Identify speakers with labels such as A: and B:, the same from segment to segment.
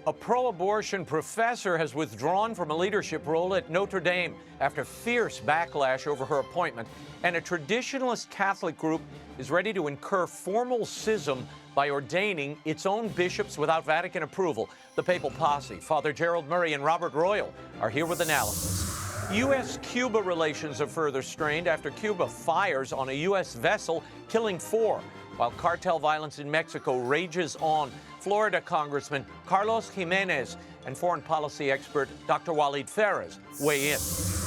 A: A pro-abortion professor has withdrawn from a leadership role at Notre Dame after fierce backlash over her appointment, and a traditionalist Catholic group is ready to incur formal schism by ordaining its own bishops without Vatican approval. The Papal Posse, Father Gerald Murray and Robert Royal, are here with analysis. US-Cuba relations are further strained after Cuba fires on a U.S. vessel, killing 4, while cartel violence in Mexico rages on. Florida Congressman Carlos Jimenez and foreign policy expert Dr. Walid Ferez weigh in.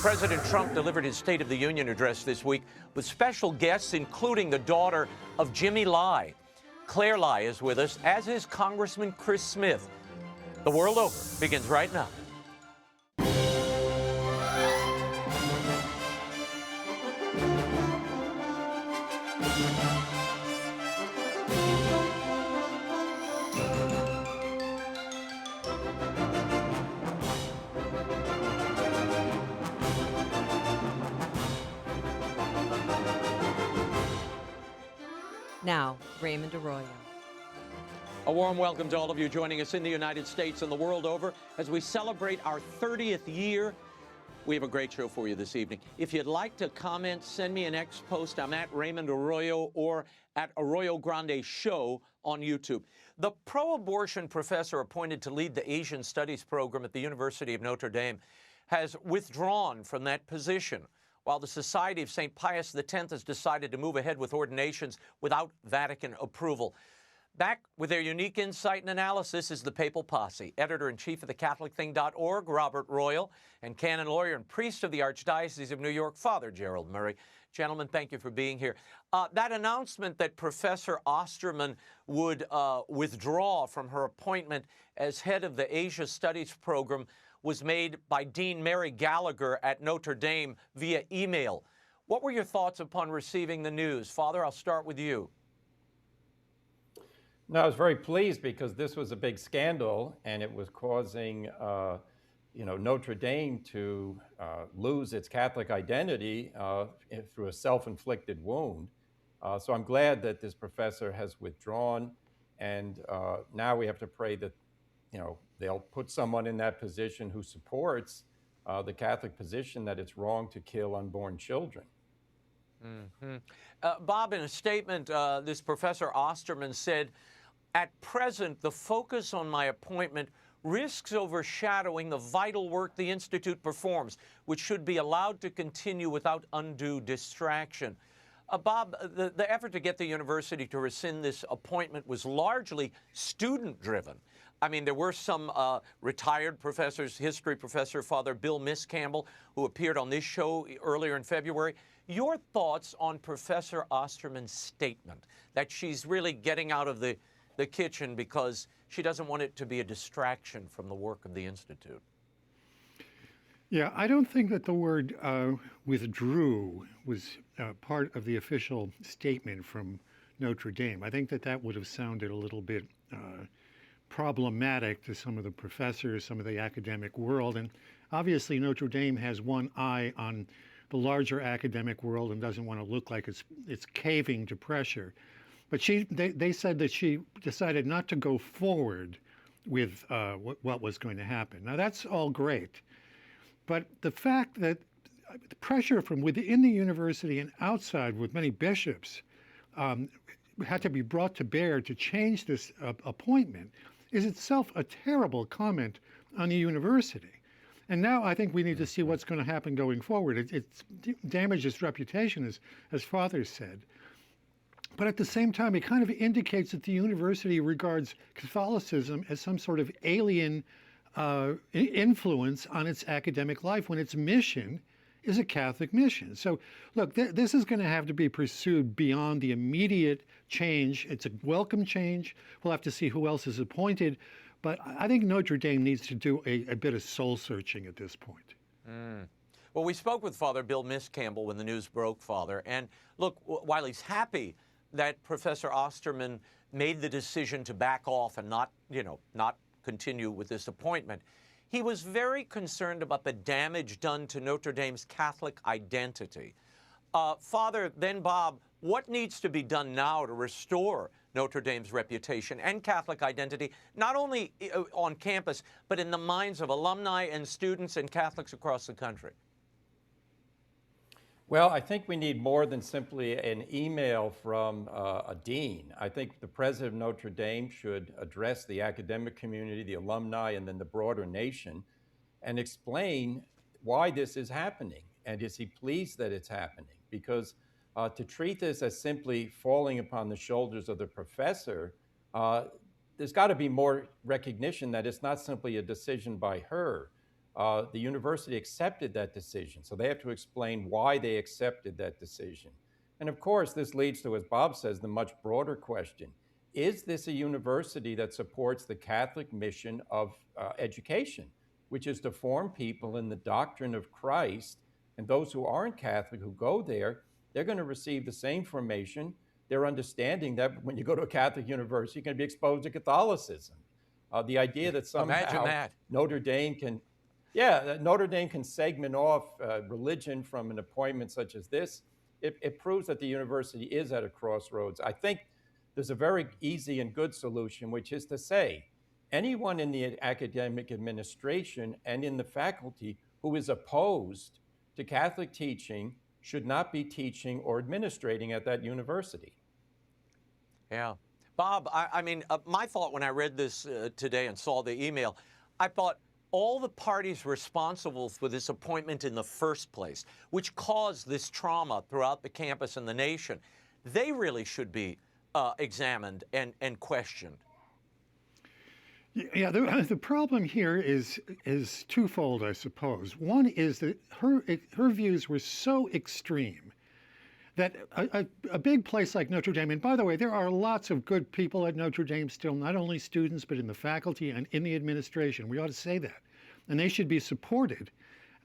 A: President Trump delivered his State of the Union address this week with special guests, including the daughter of Jimmy Lai. Claire Lai is with us, as is Congressman Chris Smith. The World Over begins right now.
B: Now, Raymond Arroyo.
A: A warm welcome to all of you joining us in the United States and the world over as we celebrate our 30th year. We have a great show for you this evening. If you'd like to comment, send me an X post. I'm at Raymond Arroyo or at Arroyo Grande Show on YouTube. The pro-abortion professor appointed to lead the Asian Studies program at the University of Notre Dame has withdrawn from that position, while the Society of St. Pius X has decided to move ahead with ordinations without Vatican approval. Back with their unique insight and analysis is the Papal Posse, editor-in-chief of thecatholicthing.org, Robert Royal, and canon lawyer and priest of the Archdiocese of New York, Father Gerald Murray. Gentlemen, thank you for being here. That announcement that Professor Osterman would withdraw from her appointment as head of the Asia Studies program was made by Dean Mary Gallagher at Notre Dame via email. What were your thoughts upon receiving the news? Father, I'll start with you.
C: No, I was very pleased because this was a big scandal and it was causing Notre Dame to lose its Catholic identity through a self-inflicted wound. So I'm glad that this professor has withdrawn, and now we have to pray that they'll put someone in that position who supports the Catholic position that it's wrong to kill unborn children.
A: Mm-hmm. Bob, in a statement, this Professor Osterman said, "At present, the focus on my appointment risks overshadowing the vital work the Institute performs, which should be allowed to continue without undue distraction." Bob, the effort to get the university to rescind this appointment was largely student-driven. I mean, there were some retired professors, history professor Father Bill Miscampbell, who appeared on this show earlier in February. Your thoughts on Professor Osterman's statement that she's really getting out of the kitchen because she doesn't want it to be a distraction from the work of the Institute?
D: Yeah, I don't think that the word withdrew was part of the official statement from Notre Dame. I think that would have sounded a little bit problematic to some of the professors, some of the academic world. And obviously Notre Dame has one eye on the larger academic world and doesn't want to look like it's caving to pressure. But they said that she decided not to go forward with what was going to happen. Now that's all great. But the fact that the pressure from within the university and outside with many bishops had to be brought to bear to change this appointment is itself a terrible comment on the university. And now I think we need to see what's going to happen going forward. It's damaged its reputation, as Father said. But at the same time, it kind of indicates that the university regards Catholicism as some sort of alien influence on its academic life when its mission is a Catholic mission. So look, this is going to have to be pursued beyond the immediate change. It's a welcome change. We'll have to see who else is appointed. But I think Notre Dame needs to do a bit of soul searching at this point.
A: Mm. Well, we spoke with Father Bill Miscampbell when the news broke, Father. And look, while he's happy that Professor Osterman made the decision to back off and not continue with this appointment, he was very concerned about the damage done to Notre Dame's Catholic identity. Father, then Bob, what needs to be done now to restore Notre Dame's reputation and Catholic identity, not only on campus, but in the minds of alumni and students and Catholics across the country?
C: Well, I think we need more than simply an email from a dean. I think the president of Notre Dame should address the academic community, the alumni, and then the broader nation and explain why this is happening. And is he pleased that it's happening? Because to treat this as simply falling upon the shoulders of the professor, there's got to be more recognition that it's not simply a decision by her. The university accepted that decision, so they have to explain why they accepted that decision. And of course, this leads to, as Bob says, the much broader question. Is this a university that supports the Catholic mission of education, which is to form people in the doctrine of Christ? And those who aren't Catholic, who go there, they're going to receive the same formation. They're understanding that when you go to a Catholic university, you're going to be exposed to Catholicism. The idea that somehow Notre Dame can segment off religion from an appointment such as this, it proves that the university is at a crossroads. I think there's a very easy and good solution, which is to say, anyone in the academic administration and in the faculty who is opposed to Catholic teaching should not be teaching or administrating at that university.
A: Yeah. Bob, I mean, my thought when I read this today and saw the email, I thought, all the parties responsible for this appointment in the first place, which caused this trauma throughout the campus and the nation, they really should be examined and questioned.
D: Yeah, the problem here is twofold, I suppose. One is that her views were so extreme that a big place like Notre Dame, and by the way, there are lots of good people at Notre Dame still, not only students, but in the faculty and in the administration. We ought to say that. And they should be supported,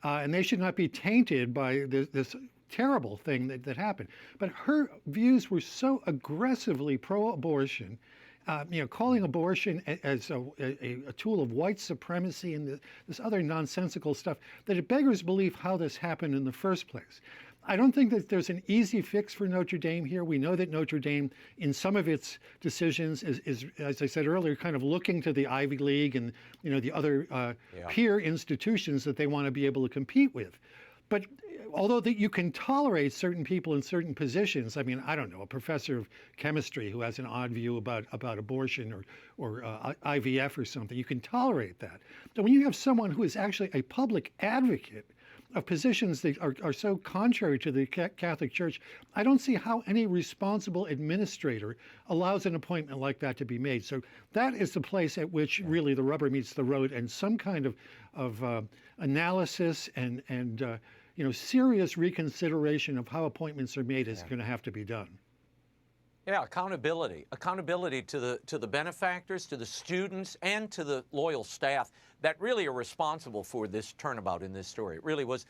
D: and they should not be tainted by this terrible thing that happened. But her views were so aggressively pro-abortion, calling abortion as a tool of white supremacy and this other nonsensical stuff, that it beggars belief how this happened in the first place. I don't think that there's an easy fix for Notre Dame here. We know that Notre Dame, in some of its decisions, is as I said earlier, kind of looking to the Ivy League and the other peer institutions that they want to be able to compete with. But although that you can tolerate certain people in certain positions, I mean, I don't know, a professor of chemistry who has an odd view about abortion or IVF or something, you can tolerate that. But when you have someone who is actually a public advocate of positions that are so contrary to the Catholic Church, I don't see how any responsible administrator allows an appointment like that to be made. So that is the place at which really the rubber meets the road, and some kind of analysis and serious reconsideration of how appointments are made is going to have to be done.
A: Yeah, accountability to the benefactors, to the students, and to the loyal staff that really are responsible for this turnabout in this story. It really was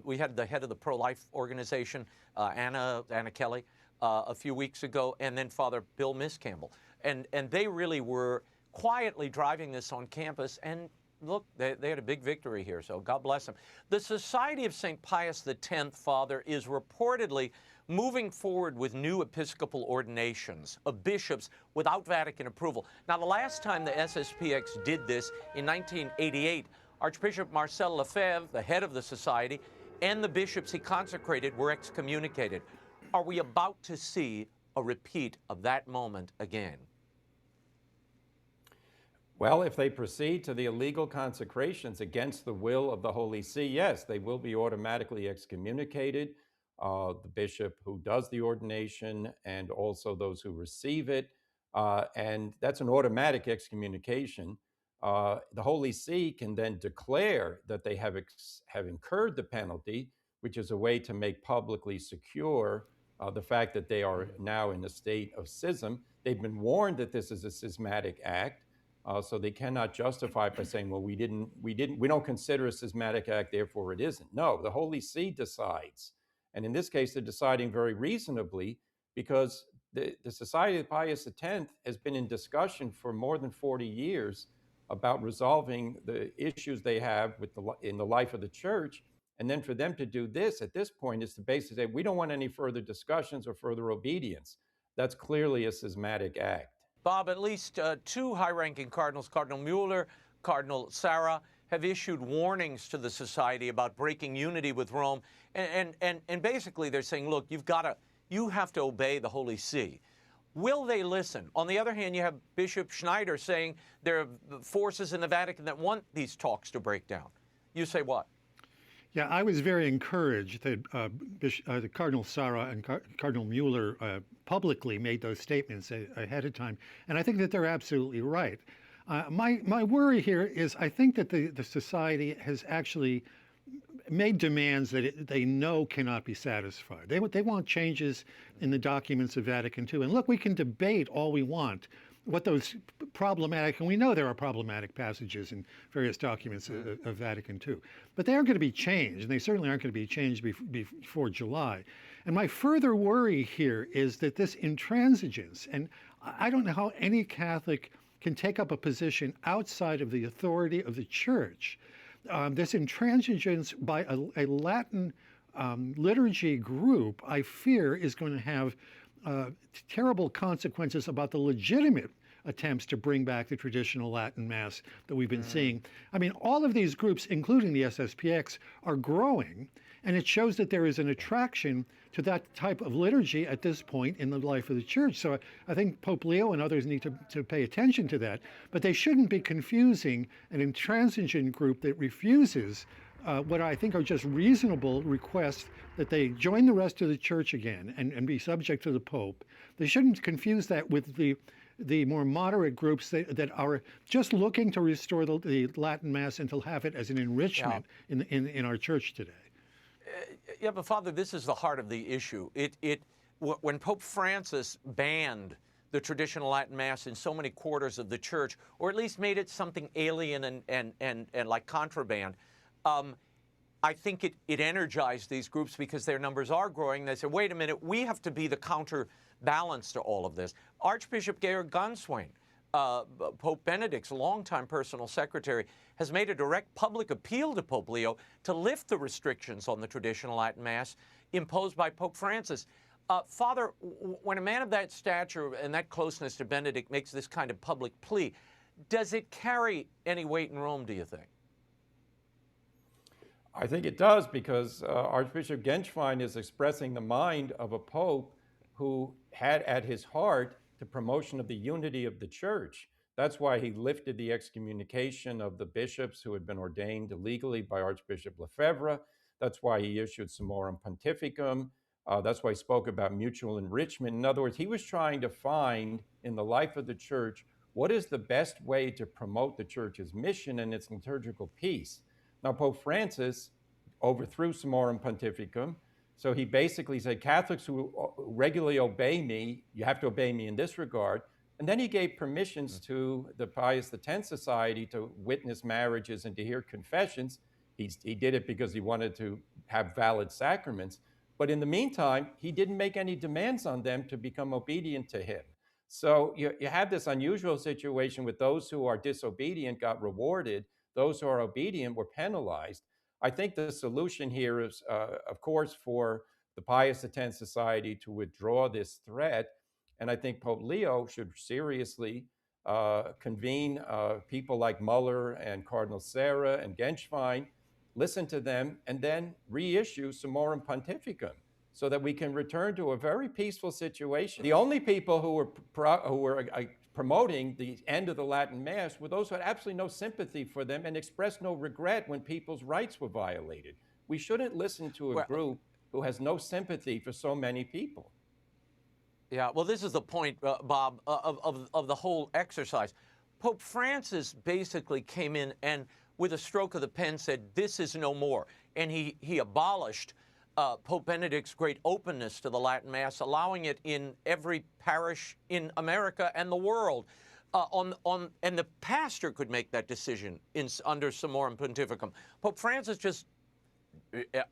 A: we had the head of the pro-life organization, Anna Kelly, a few weeks ago, and then Father Bill Miscampbell, and they really were quietly driving this on campus. And look, they had a big victory here, so God bless them. The Society of St. Pius X, Father, is reportedly moving forward with new Episcopal ordinations of bishops without Vatican approval. Now, the last time the SSPX did this, in 1988, Archbishop Marcel Lefebvre, the head of the society, and the bishops he consecrated were excommunicated. Are we about to see a repeat of that moment again?
C: Well, if they proceed to the illegal consecrations against the will of the Holy See, yes, they will be automatically excommunicated. The bishop who does the ordination and also those who receive it. And that's an automatic excommunication. The Holy See can then declare that they have incurred the penalty, which is a way to make publicly secure the fact that they are now in a state of schism. They've been warned that this is a schismatic act. So they cannot justify by saying, well, we don't consider a schismatic act, therefore it isn't. No, the Holy See decides. And in this case, they're deciding very reasonably, because the Society of Pius X has been in discussion for more than 40 years about resolving the issues they have in the life of the church. And then for them to do this at this point is to basically say, we don't want any further discussions or further obedience. that's clearly a schismatic act.
A: Bob, at least two high-ranking cardinals, Cardinal Mueller, Cardinal Sarah, have issued warnings to the society about breaking unity with Rome, and basically they're saying, look, you have to obey the Holy See. Will they listen? On the other hand, you have Bishop Schneider saying there are forces in the Vatican that want these talks to break down. You say what?
D: Yeah, I was very encouraged that the Cardinal Sarah and Cardinal Mueller publicly made those statements ahead of time, and I think that they're absolutely right. My worry here is I think that the society has actually made demands that they know cannot be satisfied. They want changes in the documents of Vatican II. And look, we can debate all we want what those problematic, and we know there are problematic passages in various documents of Vatican II, but they aren't going to be changed, and they certainly aren't going to be changed before July. And my further worry here is that this intransigence, and I don't know how any Catholic can take up a position outside of the authority of the Church. This intransigence by a Latin liturgy group, I fear, is going to have terrible consequences about the legitimate attempts to bring back the traditional Latin Mass that we've been seeing. I mean, all of these groups, including the SSPX, are growing, and it shows that there is an attraction to that type of liturgy at this point in the life of the Church. So I think Pope Leo and others need to pay attention to that, but they shouldn't be confusing an intransigent group that refuses what I think are just reasonable requests that they join the rest of the Church again and be subject to the Pope. They shouldn't confuse that with the more moderate groups that are just looking to restore the Latin Mass and to have it as an enrichment in our Church today.
A: Yeah, but Father, this is the heart of the issue. When Pope Francis banned the traditional Latin Mass in so many quarters of the Church, or at least made it something alien and like contraband, I think it energized these groups because their numbers are growing. They said, wait a minute, we have to be the counterbalance to all of this. Archbishop Georg Gonswein, Pope Benedict's longtime personal secretary, has made a direct public appeal to Pope Leo to lift the restrictions on the traditional Latin Mass imposed by Pope Francis. Father, when a man of that stature and that closeness to Benedict makes this kind of public plea, does it carry any weight in Rome, do you think?
C: I think it does, because Archbishop Genswein is expressing the mind of a pope who had at his heart the promotion of the unity of the Church. That's why he lifted the excommunication of the bishops who had been ordained illegally by Archbishop Lefebvre. That's why he issued Summorum Pontificum. That's why he spoke about mutual enrichment. In other words, he was trying to find in the life of the Church what is the best way to promote the Church's mission and its liturgical peace. Now, Pope Francis overthrew Summorum Pontificum, so he basically said, Catholics who regularly obey me, you have to obey me in this regard. And then he gave permissions to the Pius X Society to witness marriages and to hear confessions. He did it because he wanted to have valid sacraments. But in the meantime, he didn't make any demands on them to become obedient to him. So you have this unusual situation with those who are disobedient got rewarded. Those who are obedient were penalized. I think the solution here is, of course, for the Pius X Society to withdraw this threat. And I think Pope Leo should seriously convene people like Mueller and Cardinal Sarah and Genswein, listen to them, and then reissue Summorum Pontificum so that we can return to a very peaceful situation. The only people who were promoting the end of the Latin Mass were those who had absolutely no sympathy for them and expressed no regret when people's rights were violated. We shouldn't listen to a group who has no sympathy for so many people.
A: Yeah, well, this is the point, Bob, of the whole exercise. Pope Francis basically came in and, with a stroke of the pen, said, this is no more. And he abolished Pope Benedict's great openness to the Latin Mass, allowing it in every parish in America and the world. And the pastor could make that decision under Summorum Pontificum. Pope Francis just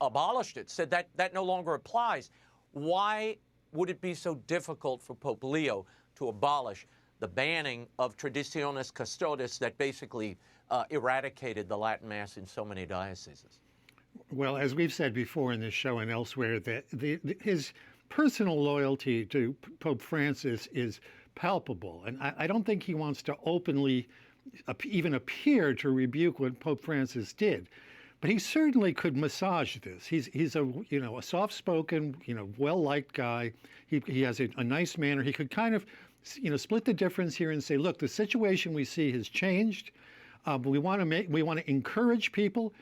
A: abolished it, said that no longer applies. Why would it be so difficult for Pope Leo to abolish the banning of Traditionis Custodes that basically eradicated the Latin Mass in so many dioceses?
D: Well, as we've said before in this show and elsewhere, that his personal loyalty to Pope Francis is palpable. And I don't think he wants to openly even appear to rebuke what Pope Francis did. But he certainly could massage this. He's a a soft-spoken, well-liked guy. He has a nice manner. He could kind of split the difference here and say, look, the situation we see has changed. But we want to encourage people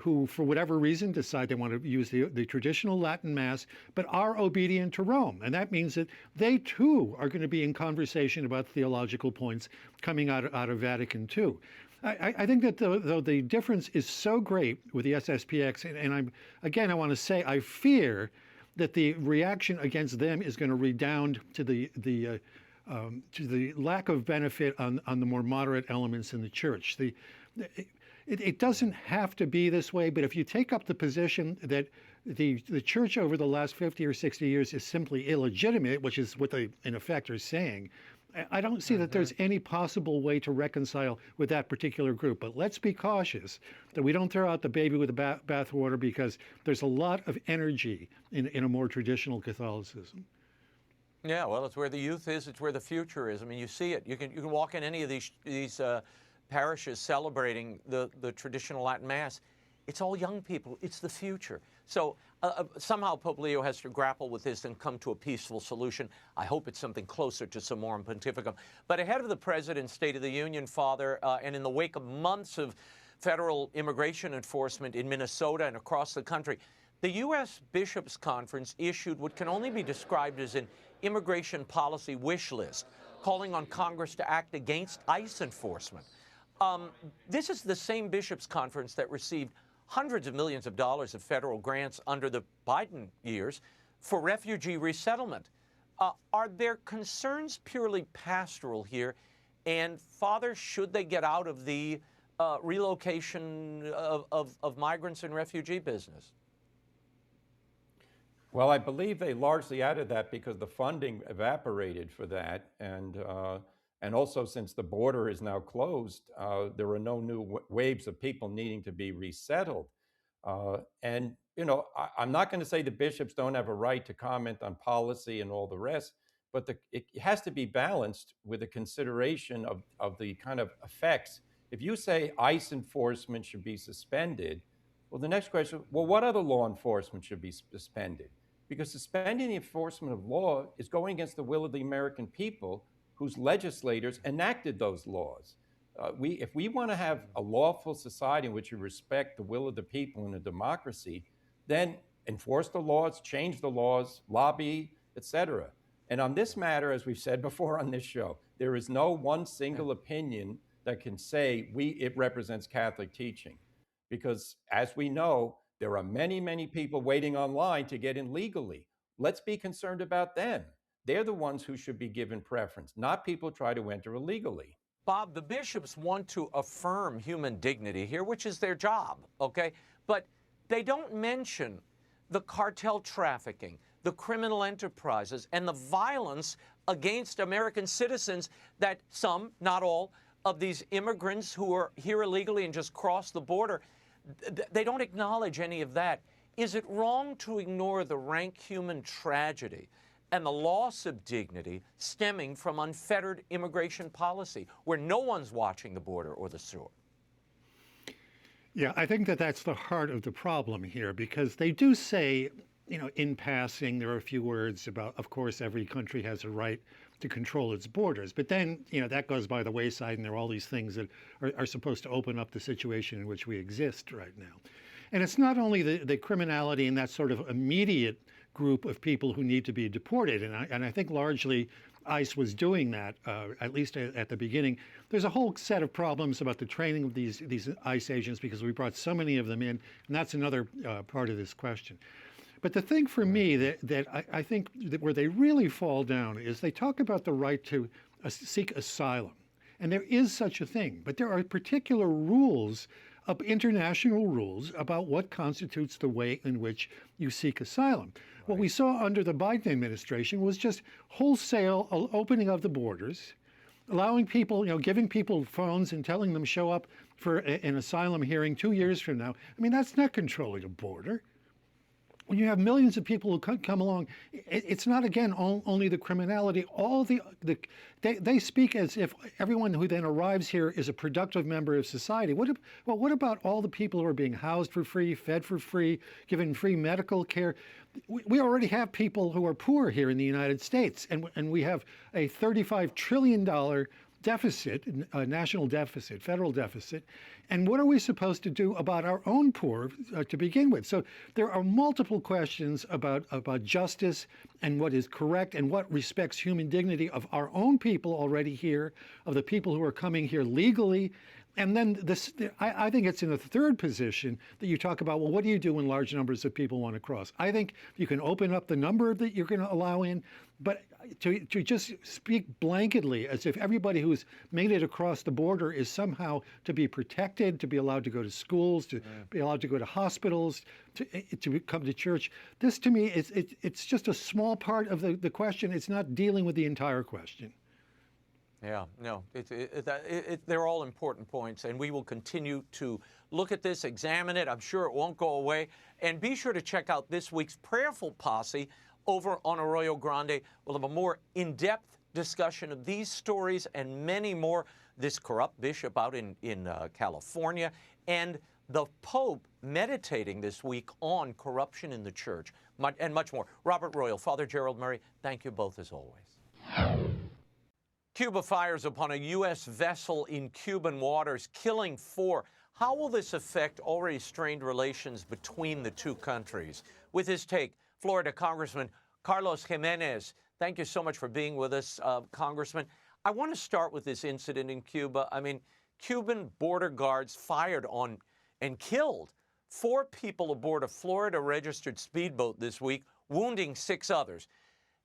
D: who, for whatever reason, decide they want to use the traditional Latin Mass, but are obedient to Rome. And that means that they, too, are going to be in conversation about theological points coming out of Vatican II. I think that though the difference is so great with the SSPX, and I want to say I fear that the reaction against them is going to redound to the lack of benefit on the more moderate elements in the church. It doesn't have to be this way, but if you take up the position that the church over the last 50 or 60 years is simply illegitimate, which is what they in effect are saying, I don't see that there's any possible way to reconcile with that particular group. But let's be cautious that we don't throw out the baby with the bathwater, because there's a lot of energy in a more traditional Catholicism.
A: Yeah, well, it's where the youth is. It's where the future is. I mean, you see it. You can walk in any of these parishes celebrating the traditional Latin Mass. It's all young people. It's the future. So somehow Pope Leo has to grapple with this and come to a peaceful solution. I hope it's something closer to Summorum Pontificum. But ahead of the President's State of the Union, Father, and in the wake of months of federal immigration enforcement in Minnesota and across the country, the U.S. Bishops' Conference issued what can only be described as an immigration policy wish list, calling on Congress to act against ICE enforcement. This is the same Bishops' Conference that received hundreds of millions of dollars of federal grants under the Biden years for refugee resettlement. Are there concerns purely pastoral here? And, Father, should they get out of the relocation of migrants and refugee business?
C: Well, I believe they largely added that because the funding evaporated for that. And also, since the border is now closed, there are no new waves of people needing to be resettled. I'm not going to say the bishops don't have a right to comment on policy and all the rest, but it has to be balanced with a consideration of the kind of effects. If you say ICE enforcement should be suspended, well, the next question, well, what other law enforcement should be suspended? Because suspending the enforcement of law is going against the will of the American people, whose legislators enacted those laws. If we want to have a lawful society in which we respect the will of the people in a democracy, then enforce the laws, change the laws, lobby, etc. And on this matter, as we've said before on this show, there is no one single opinion that can say it represents Catholic teaching. Because as we know, there are many, many people waiting online to get in legally. Let's be concerned about them. They're the ones who should be given preference, not people who try to enter illegally.
A: Bob, the bishops want to affirm human dignity here, which is their job, okay? But they don't mention the cartel trafficking, the criminal enterprises, and the violence against American citizens that some, not all, of these immigrants who are here illegally and just cross the border, they don't acknowledge any of that. Is it wrong to ignore the rank human tragedy and the loss of dignity stemming from unfettered immigration policy, where no one's watching the border or the shore?
D: Yeah, I think that's the heart of the problem here, because they do say, in passing, there are a few words about, of course, every country has a right to control its borders. But then, that goes by the wayside, and there are all these things that are supposed to open up the situation in which we exist right now. And it's not only the criminality and that sort of immediate group of people who need to be deported, and I think largely ICE was doing that, at least at the beginning. There's a whole set of problems about the training of these ICE agents, because we brought so many of them in, and that's another part of this question. But the thing for me that I think that where they really fall down is they talk about the right to seek asylum. And there is such a thing, but there are particular rules, international rules, about what constitutes the way in which you seek asylum. Right. What we saw under the Biden administration was just wholesale opening of the borders, allowing people, giving people phones and telling them show up for an asylum hearing 2 years from now. I mean, that's not controlling a border. when you have millions of people who come along, it's not, again, only the criminality. All they speak as if everyone who then arrives here is a productive member of society. What about all the people who are being housed for free, fed for free, given free medical care? We already have people who are poor here in the United States, and we have a $35 trillion deficit, a national deficit, federal deficit. And what are we supposed to do about our own poor to begin with? So there are multiple questions about justice and what is correct and what respects human dignity of our own people already here, of the people who are coming here legally. And then I think it's in the third position that you talk about, well, what do you do when large numbers of people want to cross? I think you can open up the number that you're going to allow in, but to just speak blanketly as if everybody who's made it across the border is somehow to be protected, to be allowed to go to schools, to be allowed to go to hospitals, to come to church. This, to me, it's just a small part of the question. It's not dealing with the entire question.
A: Yeah, no, they're all important points, and we will continue to look at this, examine it. I'm sure it won't go away. And be sure to check out this week's Prayerful Posse over on Arroyo Grande. We'll have a more in-depth discussion of these stories and many more. This corrupt bishop out in California, and the Pope meditating this week on corruption in the church, and much more. Robert Royal, Father Gerald Murray, thank you both as always. Cuba fires upon a U.S. vessel in Cuban waters, killing 4. How will this affect already strained relations between the two countries? With his take, Florida Congressman Carlos Jimenez. Thank you so much for being with us, Congressman. I want to start with this incident in Cuba. I mean, Cuban border guards fired on and killed 4 people aboard a Florida-registered speedboat this week, wounding 6 others.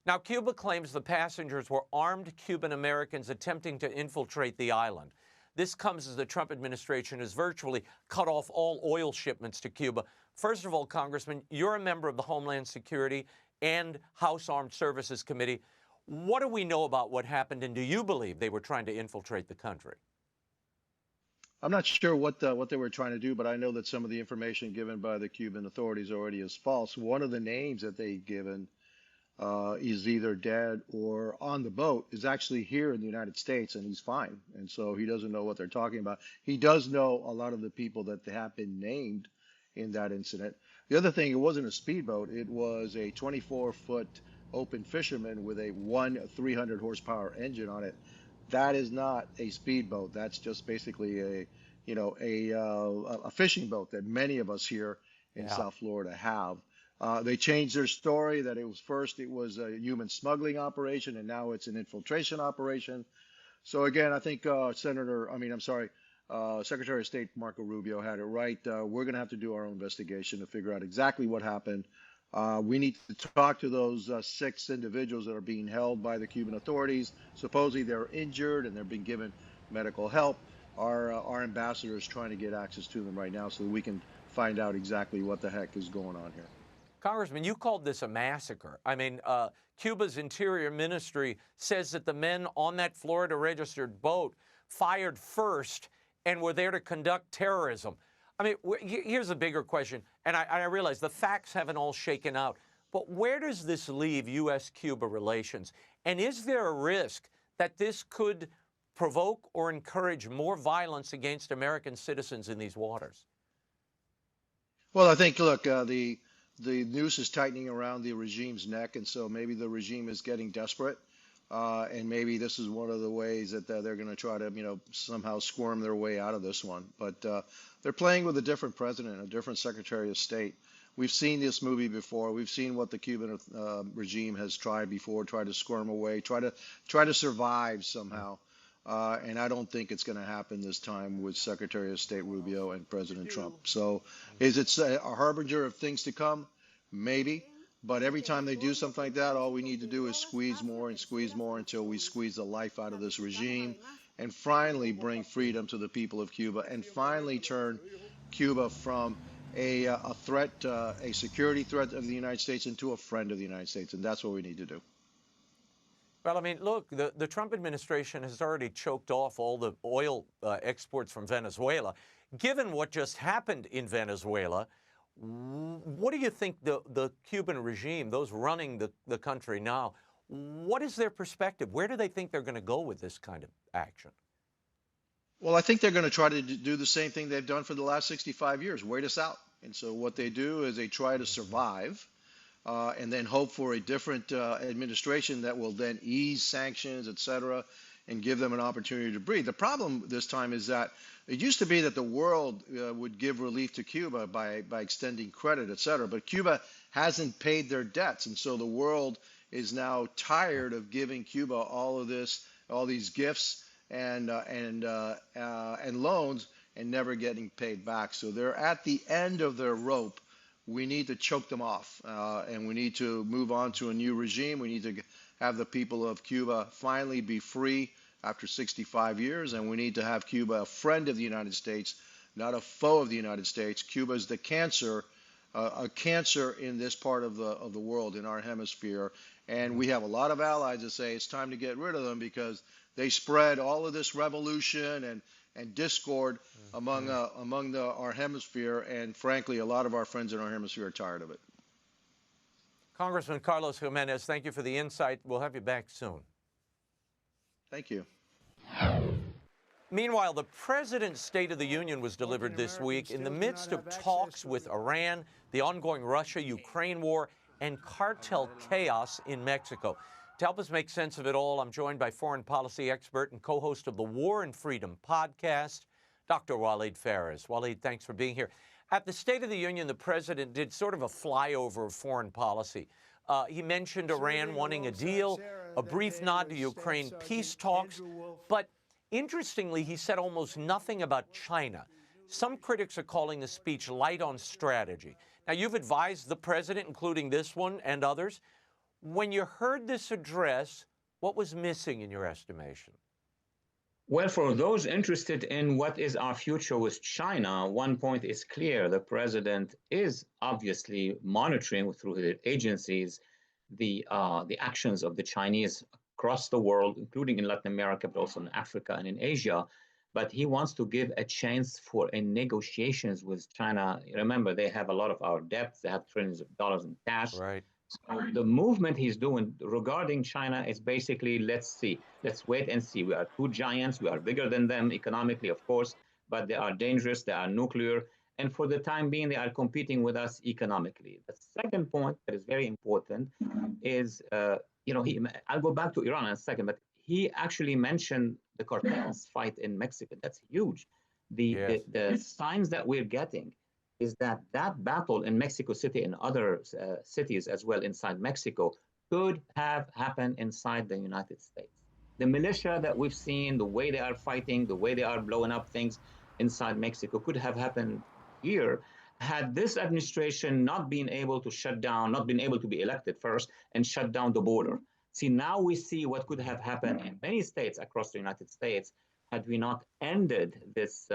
A: Now, Cuba claims the passengers were armed Cuban Americans attempting to infiltrate the island. This comes as the Trump administration has virtually cut off all oil shipments to Cuba. First of all, Congressman, you're a member of the Homeland Security and House Armed Services Committee. What do we know about what happened, and do you believe they were trying to infiltrate the country?
E: I'm not sure what they were trying to do, but I know that some of the information given by the Cuban authorities already is false. One of the names that they've given is either dead or on the boat, is actually here in the United States, and he's fine. And so he doesn't know what they're talking about. He does know a lot of the people that have been named in that incident. The other thing, it wasn't a speedboat. It was a 24-foot open fisherman with a 300 horsepower engine on it. That is not a speedboat. That's just basically a fishing boat that many of us here in South Florida have. They changed their story that it was a human smuggling operation, and now it's an infiltration operation. So again, I think Secretary of State Marco Rubio had it right. We're going to have to do our own investigation to figure out exactly what happened. We need to talk to those 6 individuals that are being held by the Cuban authorities. Supposedly they're injured and they're being given medical help. Our ambassador is trying to get access to them right now so that we can find out exactly what the heck is going on here.
A: Congressman, you called this a massacre. I mean, Cuba's Interior Ministry says that the men on that Florida-registered boat fired first and were there to conduct terrorism. I mean, here's a bigger question, and I realize the facts haven't all shaken out, but where does this leave U.S.-Cuba relations? And is there a risk that this could provoke or encourage more violence against American citizens in these waters?
E: Well, I think, look, the noose is tightening around the regime's neck, and so maybe the regime is getting desperate, and maybe this is one of the ways that they're going to try to, somehow squirm their way out of this one. But they're playing with a different president, a different Secretary of State. We've seen this movie before. We've seen what the Cuban regime has tried before, tried to squirm away, try to survive somehow. And I don't think it's going to happen this time with Secretary of State Rubio and President Trump. So is it a harbinger of things to come? Maybe. But every time they do something like that, all we need to do is squeeze more until we squeeze the life out of this regime and finally bring freedom to the people of Cuba and finally turn Cuba from a threat, a security threat of the United States into a friend of the United States. And that's what we need to do.
A: Well, I mean, look, the Trump administration has already choked off all the oil exports from Venezuela. Given what just happened in Venezuela, What do you think the Cuban regime, those running the country now, what is their perspective? Where do they think they're going to go with this kind of action?
E: Well, I think they're going to try to do the same thing they've done for the last 65 years, wait us out. And so what they do is they try to survive and then hope for a different administration that will then ease sanctions, et cetera, and give them an opportunity to breathe. The problem this time is that it used to be that the world would give relief to Cuba by extending credit, et cetera, but Cuba hasn't paid their debts. And so the world is now tired of giving Cuba all of this, all these gifts and loans and never getting paid back. So they're at the end of their rope. We need to choke them off, and we need to move on to a new regime. We need to have the people of Cuba finally be free after 65 years, and we need to have Cuba a friend of the United States, not a foe of the United States. Cuba is the cancer, a cancer in this part of the world, in our hemisphere, and we have a lot of allies that say it's time to get rid of them because they spread all of this revolution and discord among our hemisphere, and frankly, a lot of our friends in our hemisphere are tired of it.
A: Congressman Carlos Jimenez, thank you for the insight. We'll have you back soon.
E: Thank you.
A: Meanwhile, the President's State of the Union was delivered this week in the midst of talks with Iran, the ongoing Russia-Ukraine war, and cartel chaos in Mexico. To help us make sense of it all, I'm joined by foreign policy expert and co-host of the War and Freedom podcast, Dr. Walid Phares. Walid, thanks for being here. At the State of the Union, the President did sort of a flyover of foreign policy. He mentioned Iran wanting a deal, a brief nod to Ukraine peace talks, but interestingly, he said almost nothing about China. Some critics are calling the speech light on strategy. Now, you've advised the President, including this one and others. When you heard this address, what was missing in your estimation?
F: Well, for those interested in what is our future with China, one point is clear. The president is obviously monitoring through his agencies the actions of the Chinese across the world, including in Latin America, but also in Africa and in Asia. But he wants to give a chance for negotiations with China. Remember, they have a lot of our debts. They have trillions of dollars in cash.
A: Right.
F: So the movement he's doing regarding China is basically, let's wait and see. We are two giants. We are bigger than them economically, of course, but they are dangerous. They are nuclear. And for the time being, they are competing with us economically. The second point that is very important is, I'll go back to Iran in a second, but he actually mentioned the cartels fight in Mexico. That's huge. The signs that we're getting is that battle in Mexico City and other cities as well inside Mexico could have happened inside the United States. The militia that we've seen, the way they are fighting, the way they are blowing up things inside Mexico could have happened here had this administration not been able to shut down, not been able to be elected first and shut down the border. See, now we see what could have happened in many states across the United States had we not ended this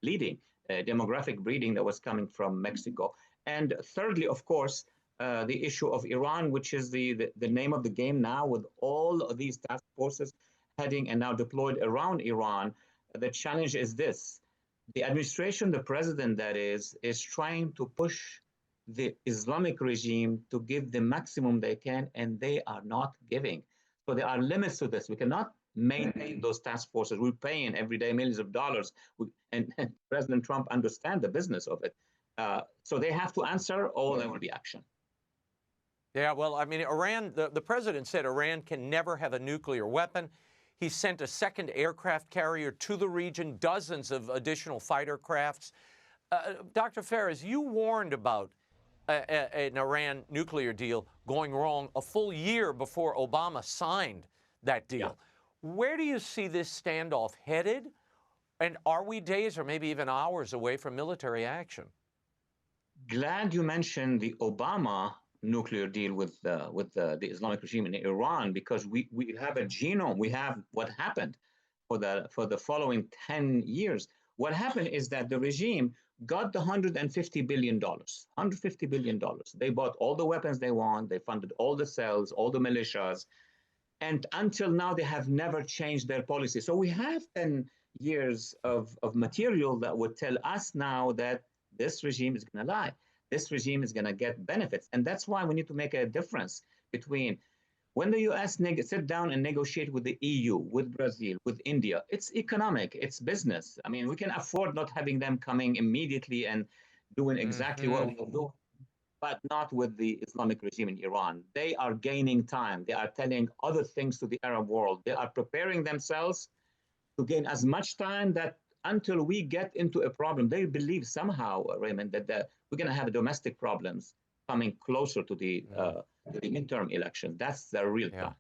F: bleeding. Demographic breeding that was coming from Mexico. And thirdly, of course, the issue of Iran, which is the name of the game now with all of these task forces heading and now deployed around Iran. The challenge is this. The administration, the president that is trying to push the Islamic regime to give the maximum they can, and they are not giving. So there are limits to this. We cannot maintain those task forces. We're paying every day millions of dollars, and President Trump understands the business of it. So they have to answer, or there will be action.
A: Yeah, well, I mean, Iran, the president said Iran can never have a nuclear weapon. He sent a second aircraft carrier to the region, dozens of additional fighter crafts. Dr. Phares, you warned about an Iran nuclear deal going wrong a full year before Obama signed that deal. Yeah. Where do you see this standoff headed? And are we days or maybe even hours away from military action?
F: Glad you mentioned the Obama nuclear deal with the Islamic regime in Iran, because we have a genome. We have what happened for the following 10 years. What happened is that the regime got the $150 billion. $150 billion. They bought all the weapons they want. They funded all the cells, all the militias. And until now, they have never changed their policy. So we have 10 years of material that would tell us now that this regime is going to lie. this regime is going to get benefits. And that's why we need to make a difference between when the US sit down and negotiate with the EU, with Brazil, with India. It's economic, it's business. I mean, we can afford not having them coming immediately and doing exactly what we do, but not with the Islamic regime in Iran. They are gaining time. They are telling other things to the Arab world. They are preparing themselves to gain as much time that until we get into a problem, they believe somehow, Raymond, that we're going to have domestic problems coming closer to the midterm election. That's the real time.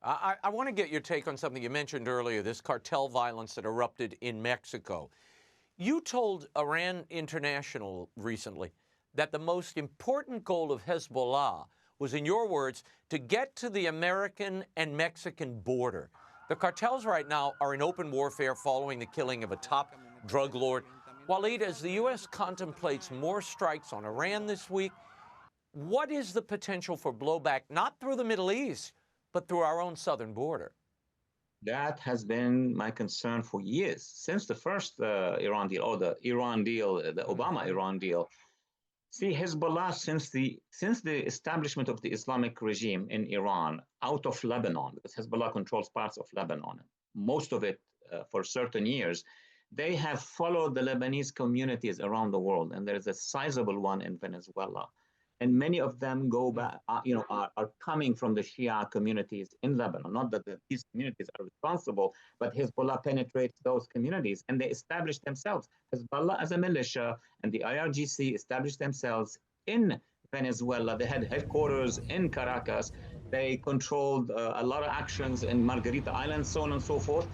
A: I want to get your take on something you mentioned earlier, this cartel violence that erupted in Mexico. You told Iran International recently that the most important goal of Hezbollah was, in your words, to get to the American and Mexican border. The cartels right now are in open warfare following the killing of a top drug lord. Waleed, as the U.S. contemplates more strikes on Iran this week, what is the potential for blowback, not through the Middle East, but through our own southern border?
F: That has been my concern for years, since the first Iran deal, or the Iran deal, the Obama-Iran deal. See, Hezbollah, since the establishment of the Islamic regime in Iran out of Lebanon, because Hezbollah controls parts of Lebanon, most of it for certain years, they have followed the Lebanese communities around the world, and there is a sizable one in Venezuela. And many of them go back, are coming from the Shia communities in Lebanon. Not that these communities are responsible, but Hezbollah penetrates those communities and they establish themselves. Hezbollah as a militia and the IRGC established themselves in Venezuela. They had headquarters in Caracas. They controlled a lot of actions in Margarita Island, so on and so forth.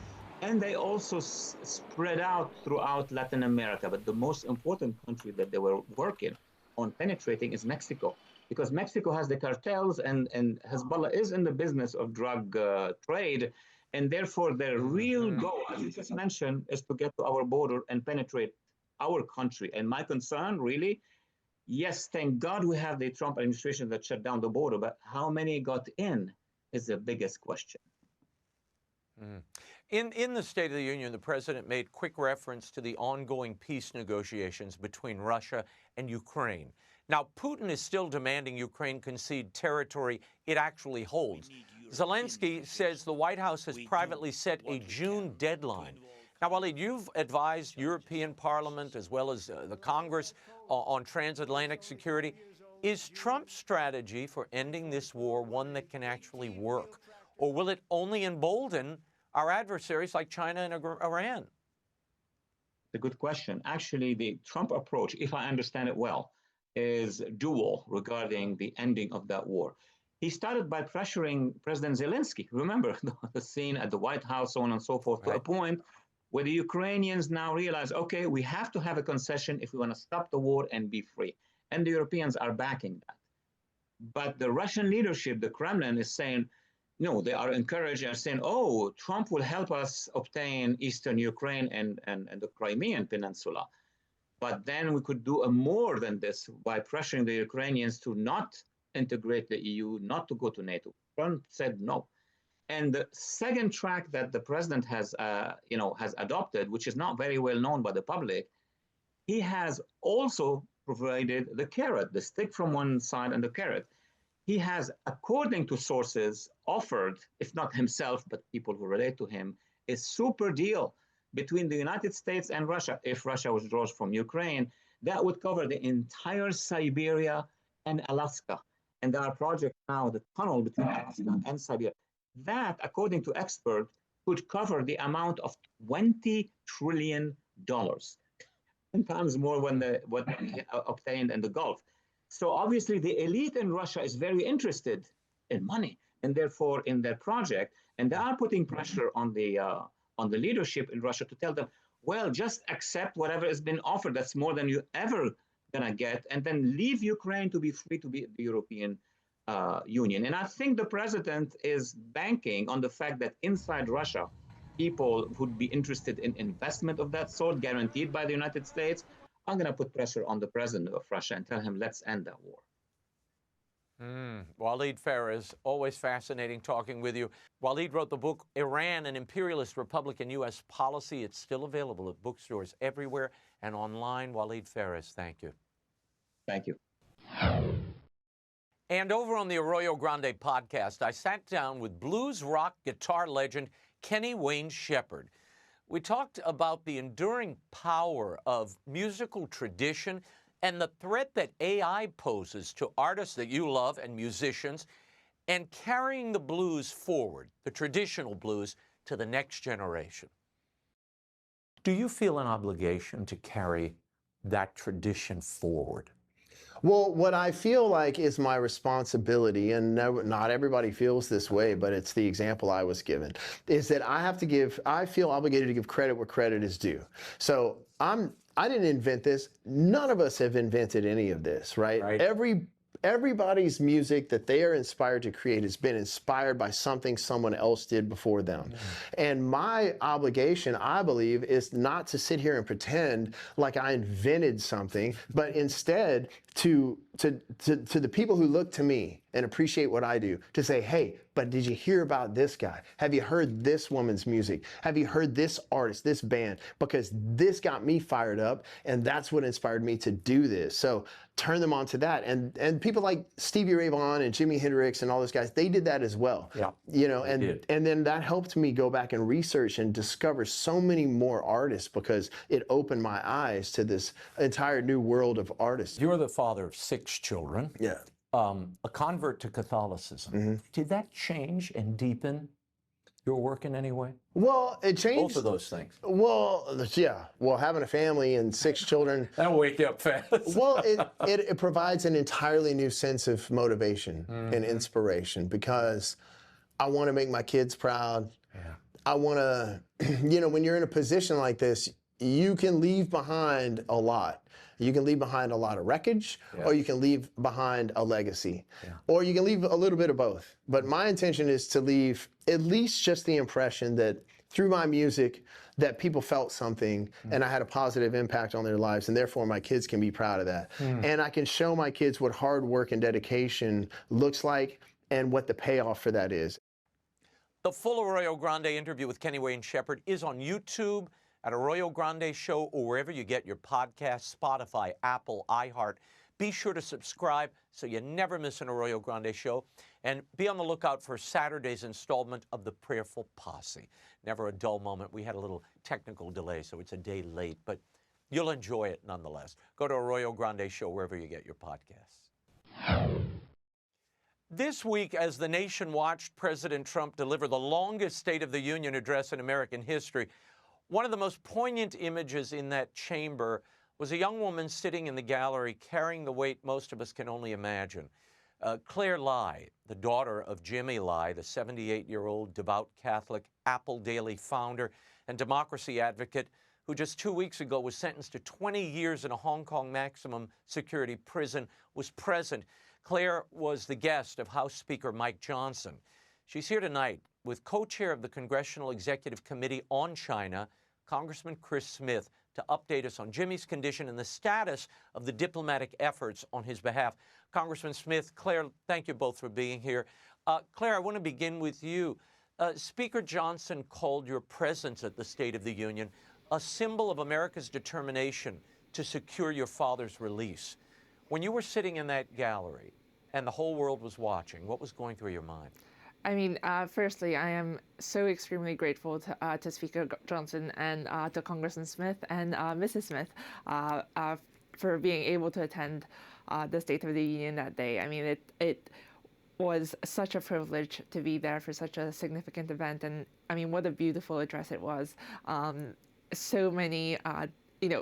F: And they also spread out throughout Latin America. But the most important country that they were working on penetrating is Mexico, because Mexico has the cartels and Hezbollah is in the business of drug trade. And therefore, their real goal, as you just mentioned, is to get to our border and penetrate our country. And my concern, really, yes, thank God we have the Trump administration that shut down the border, but how many got in is the biggest question.
A: In the State of the Union, the president made quick reference to the ongoing peace negotiations between Russia and Ukraine. Now, Putin is still demanding Ukraine concede territory it actually holds. Zelensky says the White House has privately set a June deadline. Now, Waleed, you've advised European Parliament as well as the Congress on transatlantic security. Is Trump's strategy for ending this war one that can actually work? Or will it only embolden our adversaries like China and Iran?
F: It's a good question. Actually, the Trump approach, if I understand it well, is dual regarding the ending of that war. He started by pressuring President Zelensky. Remember the scene at the White House, so on and so forth, to a point where the Ukrainians now realize, okay, we have to have a concession if we want to stop the war and be free. And the Europeans are backing that. But the Russian leadership, the Kremlin, is saying, no, they are encouraging and saying, oh, Trump will help us obtain eastern Ukraine and the Crimean Peninsula. But then we could do more than this by pressuring the Ukrainians to not integrate the EU, not to go to NATO. Trump said no. And the second track that the president has adopted, which is not very well known by the public, he has also provided the carrot, the stick from one side and the carrot. He has, according to sources, offered, if not himself, but people who relate to him, a super deal between the United States and Russia. If Russia withdraws from Ukraine, that would cover the entire Siberia and Alaska. And there are projects now, the tunnel between Alaska and Siberia. That, according to experts, could cover the amount of $20 trillion, 10 times more than what obtained in the Gulf. So obviously the elite in Russia is very interested in money and therefore in their project. And they are putting pressure on the leadership in Russia to tell them, well, just accept whatever has been offered. That's more than you ever gonna get. And then leave Ukraine to be free to be the European Union. And I think the president is banking on the fact that inside Russia, people would be interested in investment of that sort, guaranteed by the United States. I'm going to put pressure on the president of Russia and tell him, let's end that war.
A: Waleed Phares, always fascinating talking with you. Waleed wrote the book, Iran, an Imperialist Republic in U.S. Policy. It's still available at bookstores everywhere and online. Waleed Phares, thank you.
F: Thank you.
A: And over on the Arroyo Grande podcast, I sat down with blues rock guitar legend Kenny Wayne Shepherd. We talked about the enduring power of musical tradition and the threat that AI poses to artists that you love and musicians, and carrying the blues forward, the traditional blues, to the next generation. Do you feel an obligation to carry that tradition forward?
G: Well, what I feel like is my responsibility, and not everybody feels this way, but it's the example I was given, is that I feel obligated to give credit where credit is due. So I didn't invent this. None of us have invented any of this, right? Everybody's music that they are inspired to create has been inspired by something someone else did before them. And my obligation, I believe, is not to sit here and pretend like I invented something, but instead to the people who look to me and appreciate what I do, to say, hey, but did you hear about this guy? Have you heard this woman's music? Have you heard this artist, this band? Because this got me fired up, and that's what inspired me to do this. So turn them on to that. And people like Stevie Ray Vaughan and Jimi Hendrix and all those guys, they did that as well.
A: Yeah,
G: you know, and then that helped me go back and research and discover so many more artists, because it opened my eyes to this entire new world of artists.
A: You're the father of 6 children.
G: Yeah.
A: A convert to Catholicism. Did that change and deepen your work in any way?
G: Well, it changed.
A: Both of those things.
G: Well, yeah. Well, having a family and 6 children.
A: That'll wake you up fast.
G: Well, it provides an entirely new sense of motivation and inspiration, because I want to make my kids proud.
A: Yeah.
G: I want to, you know, when you're in a position like this, you can leave behind a lot. You can leave behind a lot of wreckage, or you can leave behind a legacy, or you can leave a little bit of both. But my intention is to leave at least just the impression that through my music, that people felt something and I had a positive impact on their lives, and therefore my kids can be proud of that. And I can show my kids what hard work and dedication looks like and what the payoff for that is.
A: The full Arroyo Grande interview with Kenny Wayne Shepherd is on YouTube, at Arroyo Grande Show, or wherever you get your podcasts, Spotify, Apple, iHeart. Be sure to subscribe so you never miss an Arroyo Grande show. And be on the lookout for Saturday's installment of The Prayerful Posse. Never a dull moment. We had a little technical delay, so it's a day late, but you'll enjoy it nonetheless. Go to Arroyo Grande Show wherever you get your podcasts. This week, as the nation watched President Trump deliver the longest State of the Union address in American history, one of the most poignant images in that chamber was a young woman sitting in the gallery carrying the weight most of us can only imagine. Claire Lai, the daughter of Jimmy Lai, the 78-year-old devout Catholic Apple Daily founder and democracy advocate, who just 2 weeks ago was sentenced to 20 years in a Hong Kong maximum security prison, was present. Claire was the guest of House Speaker Mike Johnson. She's here tonight with co-chair of the Congressional Executive Committee on China, Congressman Chris Smith, to update us on Jimmy's condition and the status of the diplomatic efforts on his behalf. Congressman Smith, Claire, thank you both for being here. Claire, I want to begin with you. Speaker Johnson called your presence at the State of the Union a symbol of America's determination to secure your father's release. When you were sitting in that gallery and the whole world was watching, what was going through your mind?
H: I mean, firstly, I am so extremely grateful to Speaker Johnson and to Congressman Smith and Mrs. Smith for being able to attend the State of the Union that day. I mean, it was such a privilege to be there for such a significant event, and I mean, what a beautiful address it was. So many,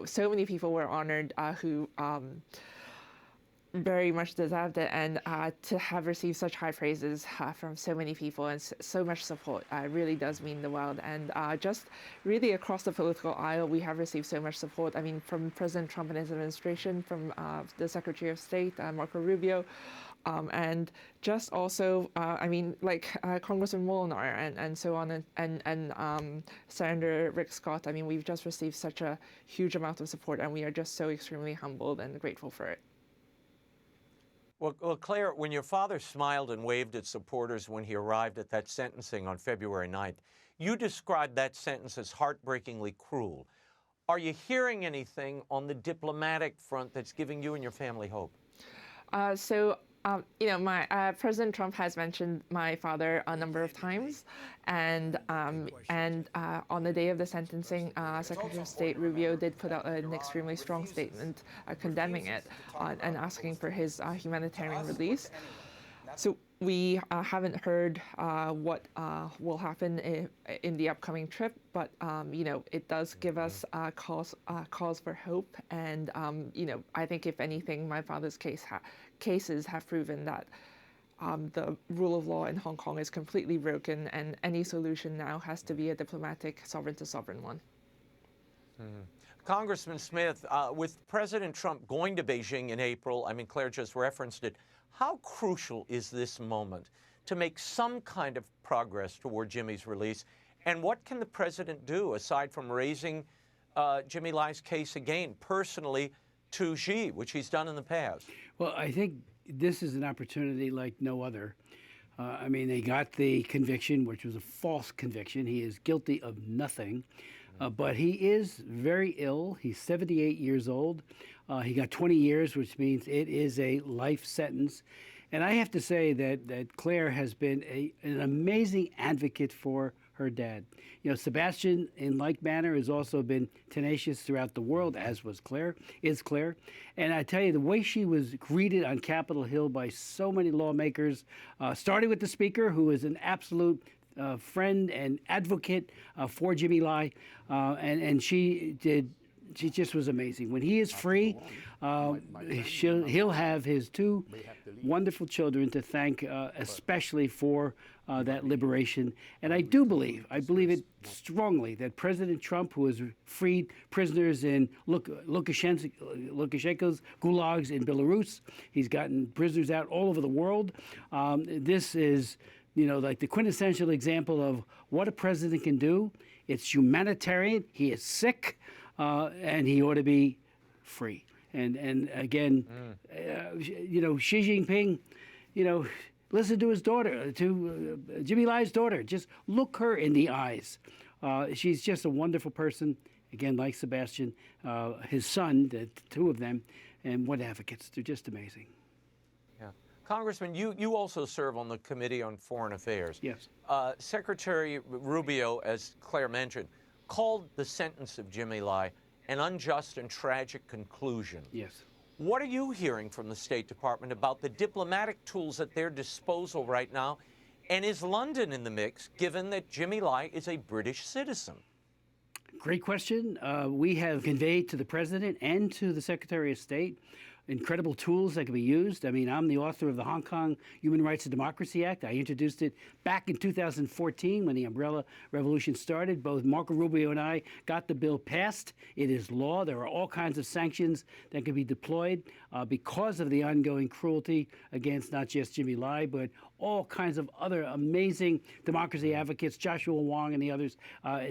H: so many people were honored who very much deserved it, and to have received such high praises from so many people and so much support really does mean the world. And just really across the political aisle, we have received so much support. I mean, from President Trump and his administration, from the Secretary of State, Marco Rubio, and just also, Congressman Molinar and so on, and Senator Rick Scott. I mean, we've just received such a huge amount of support, and we are just so extremely humbled and grateful for it.
A: Well, Claire, when your father smiled and waved at supporters when he arrived at that sentencing on February 9th, you described that sentence as heartbreakingly cruel. Are you hearing anything on the diplomatic front that's giving you and your family hope?
H: President Trump has mentioned my father a number of times, and on the day of the sentencing, Secretary of State Rubio did put out an extremely strong statement condemning it and asking for his humanitarian release. So we haven't heard what will happen in the upcoming trip, but it does give us cause for hope. And I think if anything, my father's cases have proven that the rule of law in Hong Kong is completely broken, and any solution now has to be a diplomatic, sovereign-to-sovereign one.
A: Congressman Smith, with President Trump going to Beijing in April, I mean, Claire just referenced it, how crucial is this moment to make some kind of progress toward Jimmy's release? And what can the president do, aside from raising Jimmy Lai's case again, personally, to Xi, which he's done in the past?
I: Well, I think this is an opportunity like no other. I mean, they got the conviction, which was a false conviction. He is guilty of nothing. But he is very ill. He's 78 years old. He got 20 years, which means it is a life sentence. And I have to say that Claire has been an amazing advocate for her dad. You know, Sebastian, in like manner, has also been tenacious throughout the world, as was Claire, And I tell you, the way she was greeted on Capitol Hill by so many lawmakers, starting with the Speaker, who is an absolute friend and advocate for Jimmy Lai, and she just was amazing. When he is free, he'll have his two wonderful children to thank, especially for that liberation. And I believe it strongly, that President Trump, who has freed prisoners in Lukashenko's gulags in Belarus, he's gotten prisoners out all over the world. This is, like the quintessential example of what a president can do. It's humanitarian. He is sick, and he ought to be free. And again, Xi Jinping, listen to his daughter, to Jimmy Lai's daughter. Just look her in the eyes. She's just a wonderful person. Again, like Sebastian, his son, the two of them, and what advocates. They're just amazing.
A: Congressman, you also serve on the Committee on Foreign Affairs.
I: Yes.
A: Secretary Rubio, as Claire mentioned, called the sentence of Jimmy Lai an unjust and tragic conclusion.
I: Yes.
A: What are you hearing from the State Department about the diplomatic tools at their disposal right now? And is London in the mix, given that Jimmy Lai is a British citizen?
I: Great question. We have conveyed to the President and to the Secretary of State incredible tools that can be used. I mean, I'm the author of the Hong Kong Human Rights and Democracy Act. I introduced it back in 2014 when the Umbrella Revolution started. Both Marco Rubio and I got the bill passed. It is law. There are all kinds of sanctions that can be deployed because of the ongoing cruelty against not just Jimmy Lai, but all kinds of other amazing democracy advocates, Joshua Wong and the others.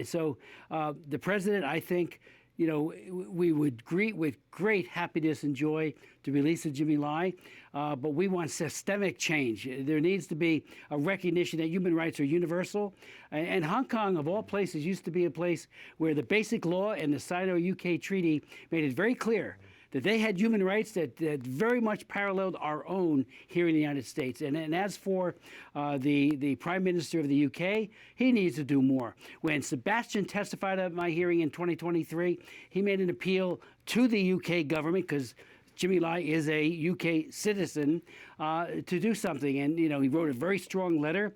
I: So the President, I think, we would greet with great happiness and joy the release of Jimmy Lai, but we want systemic change. There needs to be a recognition that human rights are universal. And Hong Kong, of all places, used to be a place where the Basic Law and the Sino-UK Treaty made it very clear that they had human rights that very much paralleled our own here in the United States. And as for the Prime Minister of the UK, he needs to do more. When Sebastian testified at my hearing in 2023, he made an appeal to the UK government, because Jimmy Lai is a UK citizen, to do something. And, he wrote a very strong letter.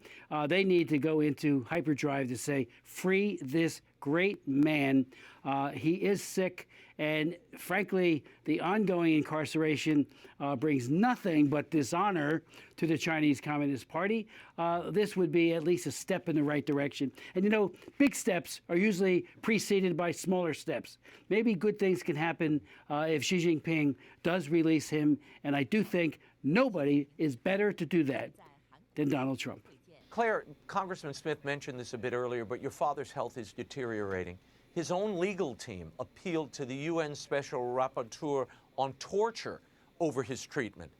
I: They need to go into hyperdrive to say, free this great man. He is sick. And frankly, the ongoing incarceration brings nothing but dishonor to the Chinese Communist Party. This would be at least a step in the right direction. And big steps are usually preceded by smaller steps. Maybe good things can happen if Xi Jinping does release him. And I do think nobody is better to do that than Donald Trump.
A: Claire, Congressman Smith mentioned this a bit earlier, but your father's health is deteriorating. His own legal team appealed to the UN Special Rapporteur on torture over his treatment.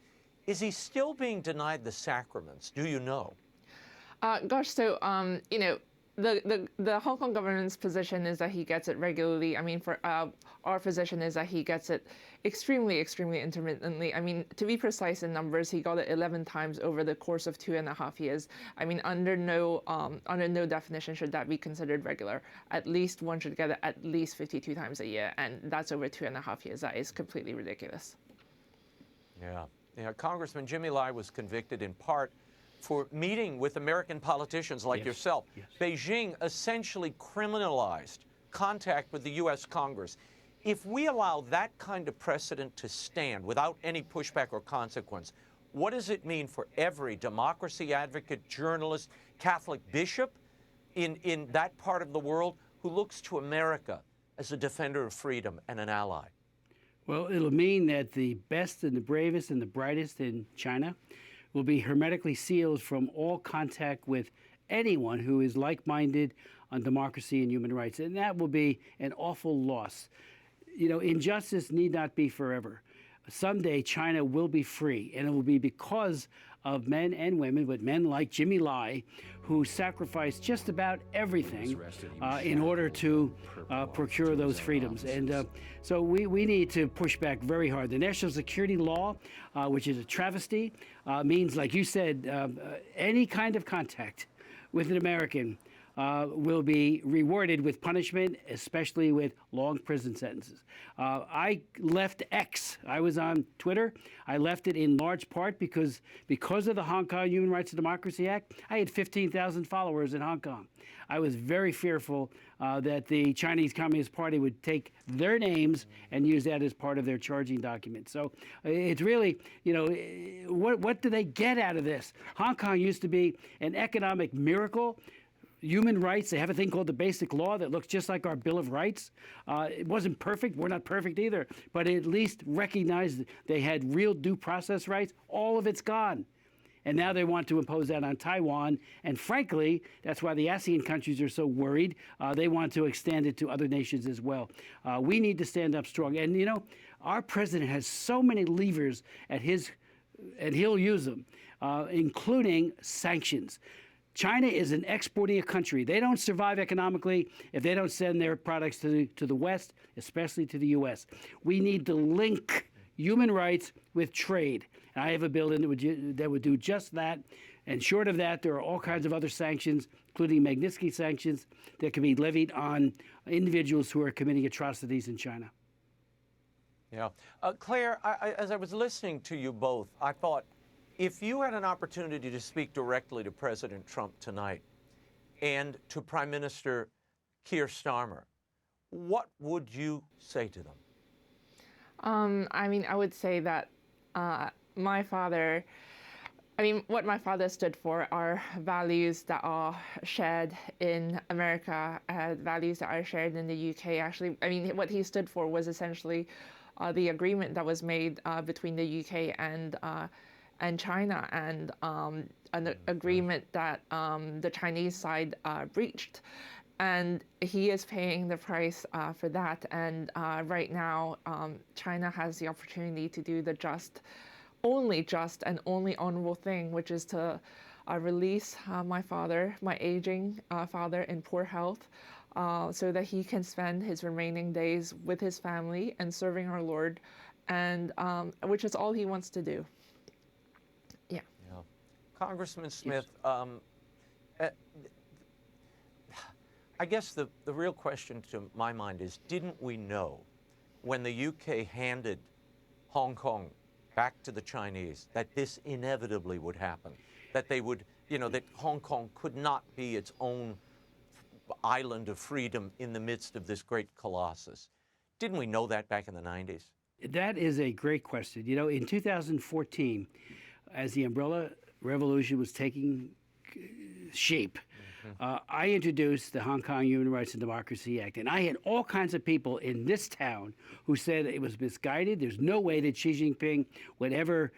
A: Is he still being denied the sacraments? Do you know?
H: the Hong Kong government's position is that he gets it regularly. I mean, for our position is that he gets it extremely intermittently. I mean, to be precise in numbers, he got it 11 times over the course of 2.5 years. I mean, under no definition should that be considered regular. At least one should get it at least 52 times a year, and that's over 2.5 years. That is completely ridiculous. Yeah, Congressman
A: Jimmy Lai was convicted in part for meeting with American politicians like yourself.
I: Yes.
A: Beijing essentially criminalized contact with the U.S. Congress. If we allow that kind of precedent to stand without any pushback or consequence, what does it mean for every democracy advocate, journalist, Catholic bishop in that part of the world who looks to America as a defender of freedom and an ally?
I: Well, it'll mean that the best and the bravest and the brightest in China will be hermetically sealed from all contact with anyone who is like-minded on democracy and human rights. And that will be an awful loss. You know, injustice need not be forever. Someday China will be free, and it will be because of men and women, but men like Jimmy Lai, who sacrificed just about everything in order to procure those freedoms. And so we need to push back very hard. The national security law, which is a travesty, means, like you said, any kind of contact with an American will be rewarded with punishment, especially with long prison sentences. I left X. I was on Twitter. I left it in large part because of the Hong Kong Human Rights and Democracy Act. I had 15,000 followers in Hong Kong. I was very fearful that the Chinese Communist Party would take their names and use that as part of their charging document. So it's really, you know, what do they get out of this? Hong Kong used to be an economic miracle. Human rights, they have a thing called the Basic Law that looks just like our Bill of Rights. It wasn't perfect. We're not perfect either. But it at least recognized they had real due process rights. All of it's gone. And now they want to impose that on Taiwan. And frankly, that's why the ASEAN countries are so worried. They want to extend it to other nations as well. We need to stand up strong. And, you know, our president has so many levers at his, and he'll use them, including sanctions. China is an exporting country. They don't survive economically if they don't send their products to the West, especially to the U.S. We need to link human rights with trade. And I have a bill in that would do just that. And short of that, there are all kinds of other sanctions, including Magnitsky sanctions, that can be levied on individuals who are committing atrocities in China.
A: Yeah. Claire, as I was listening to you both, I thought, if you had an opportunity to speak directly to President Trump tonight and to Prime Minister Keir Starmer, what would you say to them?
H: I mean, I would say that my father, what my father stood for are values that are shared in America, values that are shared in the UK. Actually, I mean, what he stood for was essentially the agreement that was made between the UK and China, and an agreement that the Chinese side breached. And he is paying the price for that. And right now, China has the opportunity to do the only just and only honorable thing, which is to release my father, my aging father in poor health, so that he can spend his remaining days with his family and serving our Lord, and which is all he wants to do. Yeah.
A: Congressman Smith, I guess the real question to my mind is, didn't we know when the UK handed Hong Kong back to the Chinese that this inevitably would happen, that they would, that Hong Kong could not be its own island of freedom in the midst of this great colossus? Didn't we know that back in the 90s?
I: That is a great question. You know, in 2014, as the umbrella revolution was taking shape, I introduced the Hong Kong Human Rights and Democracy Act, and I had all kinds of people in this town who said it was misguided. There's no way that Xi Jinping would ever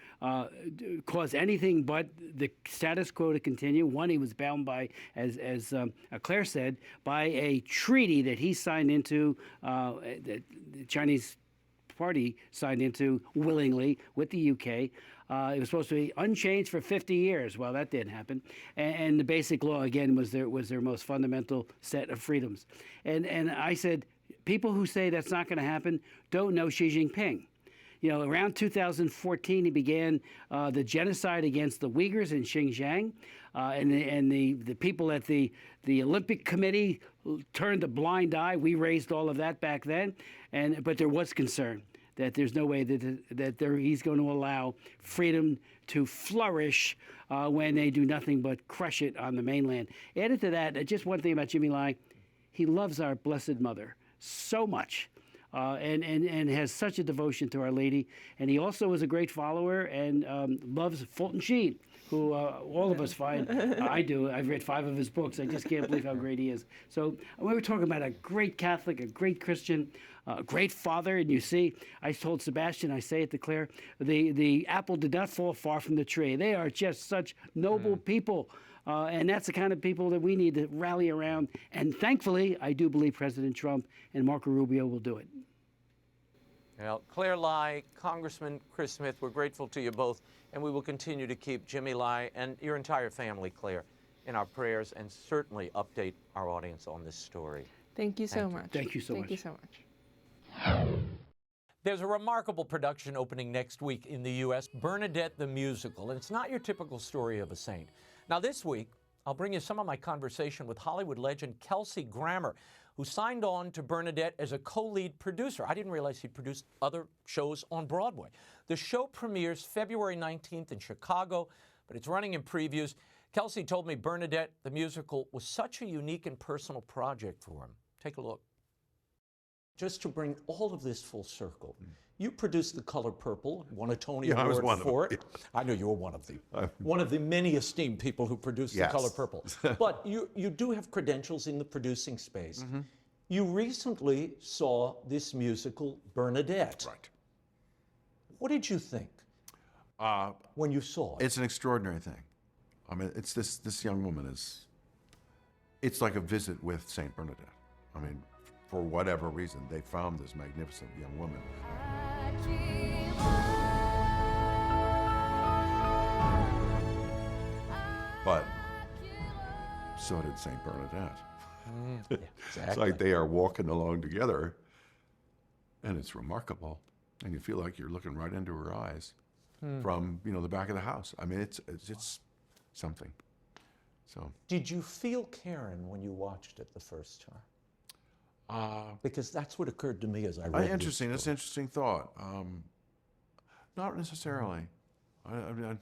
I: cause anything but the status quo to continue. One, he was bound by, as Claire said, by a treaty that he signed into, that the Chinese Party signed into willingly with the UK. It was supposed to be unchanged for 50 years. Well, that didn't happen. And the basic law, again, was their most fundamental set of freedoms. And I said, people who say that's not going to happen don't know Xi Jinping. You know, around 2014, he began the genocide against the Uyghurs in Xinjiang, and the people at the Olympic Committee turned a blind eye. We raised all of that back then, but there was concern that there's no way that he's going to allow freedom to flourish when they do nothing but crush it on the mainland. Added to that, just one thing about Jimmy Lai, he loves our Blessed Mother so much. And has such a devotion to Our Lady. And he also is a great follower and loves Fulton Sheen, who all of us find, I do. I've read 5 of his books. I just can't believe how great he is. So we were talking about a great Catholic, a great Christian, a great father. And you see, I told Sebastian, I say it to Claire, the apple did not fall far from the tree. They are just such noble people. And that's the kind of people that we need to rally around. And thankfully, I do believe President Trump and Marco Rubio will do it.
A: Well, Claire Lai, Congressman Chris Smith, we're grateful to you both, and we will continue to keep Jimmy Lai and your entire family, Claire, in our prayers and certainly update our audience on this story.
H: Thank you so much.
I: Thank you so much.
H: Thank you so much.
A: There's a remarkable production opening next week in the U.S., Bernadette the Musical, and it's not your typical story of a saint. Now this week, I'll bring you some of my conversation with Hollywood legend Kelsey Grammer, who signed on to Bernadette as a co-lead producer. I didn't realize he'd produced other shows on Broadway. The show premieres February 19th in Chicago, but it's running in previews. Kelsey told me Bernadette the Musical was such a unique and personal project for him. Take a look. Just to bring all of this full circle, you produced The Color Purple, won a Tony Award for it. I know you were one of the many esteemed people who produced The Color Purple. But you do have credentials in the producing space. You recently saw this musical, Bernadette.
J: Right.
A: What did you think when you saw it?
J: It's an extraordinary thing. I mean, it's this young woman it's like a visit with Saint Bernadette. I mean, for whatever reason, they found this magnificent young woman. But so did Saint Bernadette.
A: Yeah,
J: It's
A: exactly.
J: like they are walking along together, and it's remarkable. And you feel like you're looking right into her eyes from the back of the house. I mean, it's something. So.
A: Did you feel Karen when you watched it the first time? Because that's what occurred to me as I read it.
J: Interesting. That's an interesting thought. Not necessarily. I mean,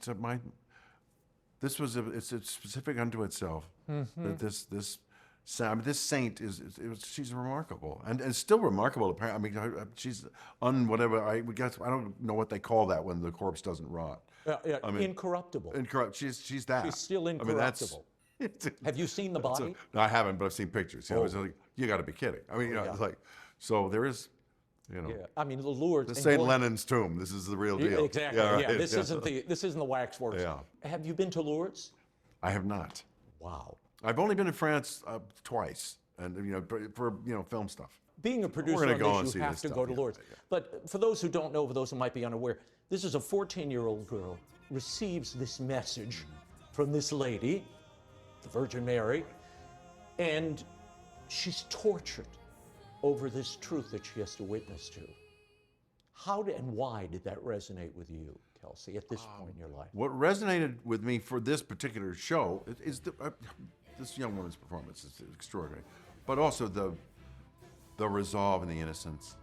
J: it's specific unto itself. That this saint she's remarkable and still remarkable. Apparently, I mean, she's whatever. I guess I don't know what they call that when the corpse doesn't rot. I mean,
A: incorruptible.
J: She's that.
A: She's still incorruptible. Have you seen the body?
J: No, I haven't, but I've seen pictures. It's like, you got to be kidding. I mean, it's like, so there is,
A: Yeah, I mean, the Lourdes.
J: The St. Lenin's tomb. This is the real deal.
A: Exactly.
J: Yeah, right.
A: Yeah. This isn't the waxworks.
J: Yeah.
A: Have you been to Lourdes?
J: I have not.
A: Wow.
J: I've only been to France twice, and for film stuff.
A: Being a producer on this, you have to go to Lourdes.
J: Yeah.
A: But for those who don't know, for those who might be unaware, this is a 14-year-old girl receives this message from this lady, the Virgin Mary, and she's tortured over this truth that she has to witness to. How and why did that resonate with you, Kelsey, at this point in your life?
J: What resonated with me for this particular show is this young woman's performance is extraordinary, but also the resolve and the innocence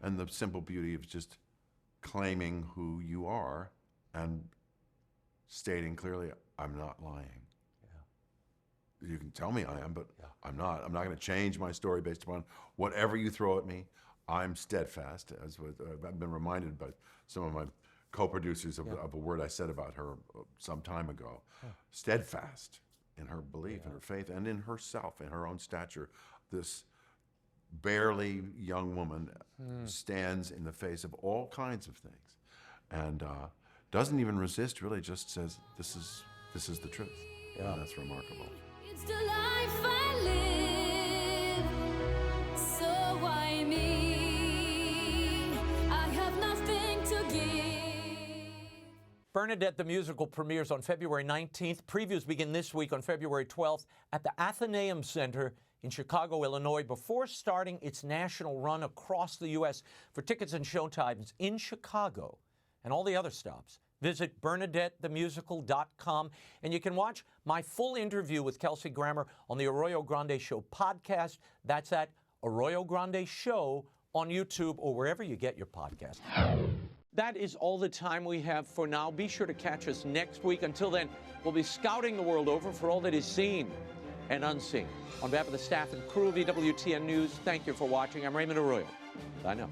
J: and the simple beauty of just claiming who you are and stating clearly, I'm not lying. You can tell me I am, but I'm not. I'm not going to change my story based upon whatever you throw at me. I'm steadfast, as I've been reminded by some of my co-producers of a word I said about her some time ago. Steadfast in her belief, in her faith, and in herself, in her own stature. This barely young woman stands in the face of all kinds of things, and doesn't even resist. Really, just says, "This is the truth." Yeah, and that's remarkable.
K: It's the life I live, so why me? I have nothing to give.
A: Bernadette the Musical premieres on February 19th. Previews begin this week on February 12th at the Athenaeum Center in Chicago, Illinois, before starting its national run across the U.S. For tickets and showtimes in Chicago and all the other stops, visit BernadetteTheMusical.com, and you can watch my full interview with Kelsey Grammer on the Arroyo Grande Show podcast. That's at Arroyo Grande Show on YouTube or wherever you get your podcast. That is all the time we have for now. Be sure to catch us next week. Until then, we'll be scouting the world over for all that is seen and unseen. On behalf of the staff and crew of EWTN News, thank you for watching. I'm Raymond Arroyo. Bye now.